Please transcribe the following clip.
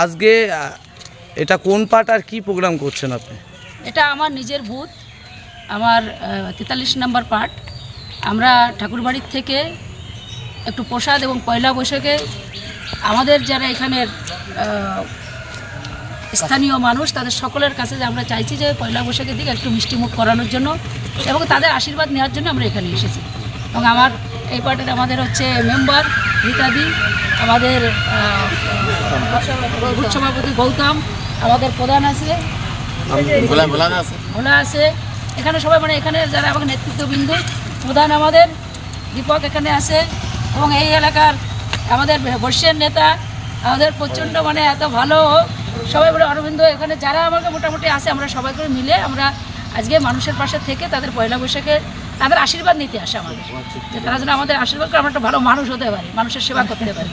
আজকে এটা কোন পার্ট আর কি প্রোগ্রাম করছেন আপনি? এটা আমার নিজের বুথ, আমার 43 নম্বর পার্ট। আমরা ঠাকুরবাড়ির থেকে একটু প্রসাদ এবং পয়লা বৈশাখে আমাদের যারা এখানের স্থানীয় মানুষ তাদের সকলের কাছে যে আমরা চাইছি যে পয়লা বৈশাখের দিকে একটু মিষ্টিমুখ করানোর জন্য এবং তাদের আশীর্বাদ নেওয়ার জন্য আমরা এখানে এসেছি। এবং আমার এই পার্টির আমাদের হচ্ছে মেম্বার রীতাদি, আমাদের বুথ সভাপতি গৌতম, আমাদের প্রধান আছে ভোলা আছে, এখানে সবাই মানে এখানে যারা আমাকে নেতৃত্ববৃন্দ, প্রধান আমাদের দীপক এখানে আছে এবং এই এলাকার আমাদের বর্ষের নেতা আমাদের প্রচণ্ড মানে এত ভালো সবাই বলে অরবিন্দ, এখানে যারা আমাকে মোটামুটি আছে আমরা সবাই করে মিলে আমরা আজকে মানুষের পাশে থেকে তাদের পয়লা বৈশাখে তাদের আশীর্বাদ নিতে আসে আমাদের, যে তারা যেন আমাদের আশীর্বাদ করে আমরা একটা ভালো মানুষ হতে পারি, মানুষের সেবা করতে পারি।